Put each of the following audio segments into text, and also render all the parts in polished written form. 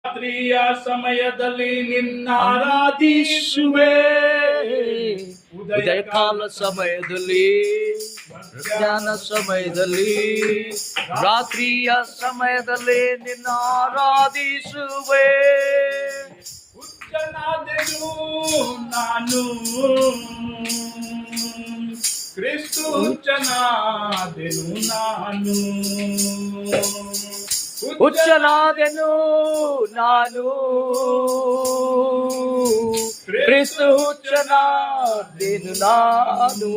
ರಾತ್ರಿಯ ಸಮಯದಲ್ಲಿ ನಿನ್ನ ಆರಾಧಿಸುವೆ. ಉದಯಕಾಲ ಸಮಯದಲ್ಲಿ, ಧ್ಯಾನ ಸಮಯದಲ್ಲಿ, ರಾತ್ರಿಯ ಸಮಯದಲ್ಲಿ ನಿನ್ನ ಆರಾಧಿಸುವೆ. ಹುಚ್ಚನಾದೆನು ನಾನು, ಕ್ರಿಸ್ತು ಹುಚ್ಚನಾದೆನು ನಾನು. ಹುಚ್ಚನಾದೆನು ನಾನು, ಕ್ರಿಸ್ತು ಹುಚ್ಚನಾದೆನು ನಾನು.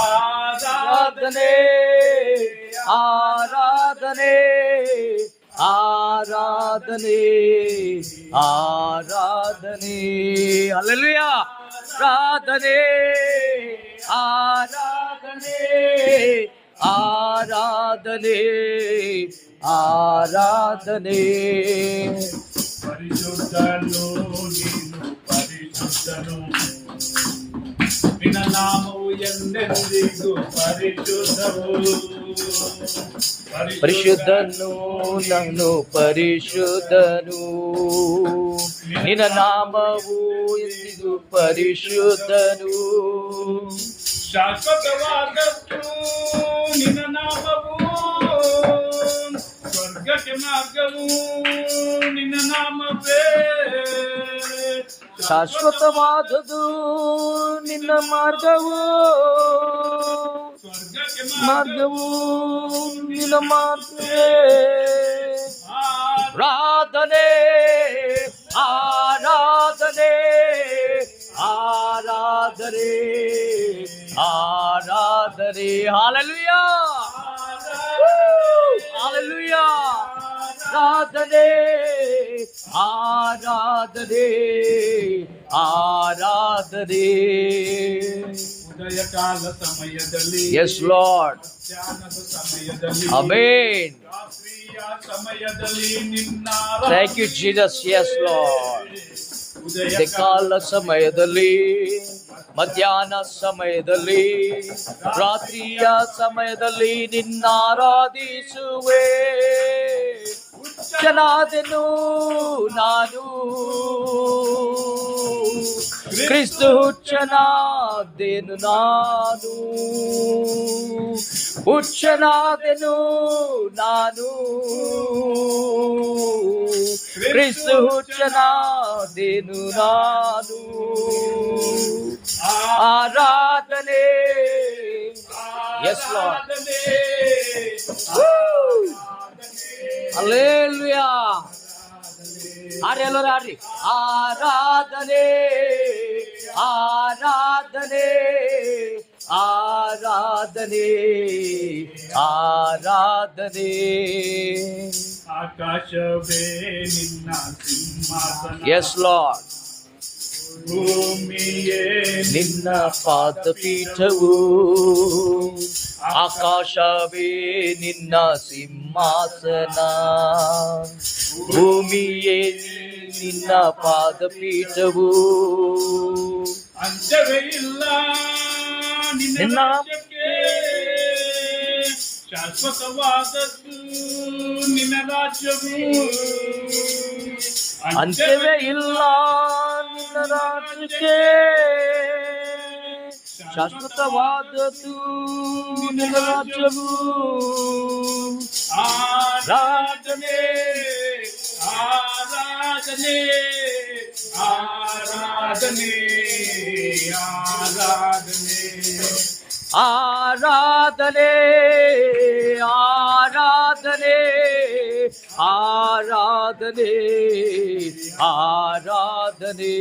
ಆರಾಧನೆ ಆರಾಧನೆ ಆರಾಧನೆ ಆರಾಧನೆ, ಹಲ್ಲೆಲೂಯಾ. ಆರಾಧನೆ ಆರಾಧನೆ ಆರಾಧನೆ ಆರಾಧನೆ. ಪರಿಶುದ್ಧನು ನೀನು, ಪರಿಶುದ್ಧನು ನಿನ್ನ ನಾಮವು ಎಂದೆಂದಿಗೂ ಪರಿಶುದ್ಧವು. ಪರಿಶುದ್ಧನು ನಾನು ಪರಿಶುದ್ಧನು, ನಿನ್ನ ನಾಮವು ಎಂದಿಗೂ ಪರಿಶುದ್ಧನು. ಶಾಶ್ವತವಾದದ್ದು ನಿನ್ನ ನಾಮವು, ಸ್ವರ್ಗಕ್ಕೆ ಮಾರ್ಗವು ನಿನ್ನ ನಾಮವೇ. ಶಾಶ್ವತವಾದದು ನಿನ್ನ ಮಾರ್ಗವು, ಸ್ವರ್ಗಕ್ಕೆ ಮಾರ್ಗವು ನಿನ್ನ ಮಾರ್ಗವೇ. ಆರಾಧನೆ ಆರಾಧನೆ ಆರಾಧನೆ ಆರಾಧನೆ, ಹಲ್ಲೆಲೂಯಾ ಹಲ್ಲೆಲೂಯಾ. ಆರಾಧನೆ ಆರಾಧನೆ ಆರಾಧನೆ. ಉದಯಕಾಲ ಸಮಯದಲ್ಲಿ, ಎಸ್ ಲಾರ್ಡ್, ಧ್ಯಾನದ ಸಮಯದಲ್ಲಿ, ಆಮೆನ್. ರಾತ್ರಿಯ ಸಮಯದಲ್ಲಿ ನಿನ್ನ thank you Jesus. Yes Lord. ಉದಯಕಾಲ ಸಮಯದಲ್ಲಿ, ಮಧ್ಯಾಹ್ನ ಸಮಯದಲ್ಲಿ, ರಾತ್ರಿಯ ಸಮಯದಲ್ಲಿ ನಿನ್ನ ಆರಾಧಿಸುವೆ. ಹುಚ್ಚನಾದೆನು ನಾನು, ಕ್ರಿಸ್ತು ಹುಚ್ಚನಾದೆನು ನಾನು. ಹುಚ್ಚನಾದೆನು ನಾನು, ಕ್ರಿಸ್ತು ಹುಚ್ಚನಾದೆನು ನಾನು. ಆರಾಧನೆ, ಎಸ್ ಲಾರ್ಡ್, ಹಲ್ಲೆಲೂಯಾ. ಆಡ್ರಿ ಎಲ್ಲರೂ ಆಡ್ರಿ. ಆರಾಧನೆ ಆರಾಧನೆ ಆರಾಧನೆ ಆರಾಧನೆ. ಆಕಾಶವೇ ನಿನ್ನ ಸಿಂಹಾಸನ, ಎಸ್ ಲಾರ್ಡ್. ಭೂಮಿಯೇ ನಿನ್ನ ಪಾದಪೀಠವು, ಆಕಾಶವೇ ನಿನ್ನ ಸಿಂಹಾಸನ, ಭೂಮಿಯೇ ನಿನ್ನ ಪಾದಪೀಠವು. ಅಂತ್ಯವೇ ಇಲ್ಲ ನಿನ್ನ ರಾಜ್ಯಕ್ಕೆ, ಶಾಶ್ವತವಾದದ್ದು ನಿನ್ನ ರಾಜ್ಯವು. ಅಂತ್ಯವೇ ಇಲ್ಲ ನಿನ್ನ ರಾಜ್ಯಕ್ಕೆ, ಶಾಶ್ವತವಾದದ್ದು ನಿನ್ನ ರಾಜ್ಯವು. ಆರಾಧನೆ ಆರಾಧನೆ ಆರಾಧನೆ ಆರಾಧನೆ ಆರಾಧನೆ ಆರಾಧನೆ ಆರಾಧನೆ ಆರಾಧನೆ.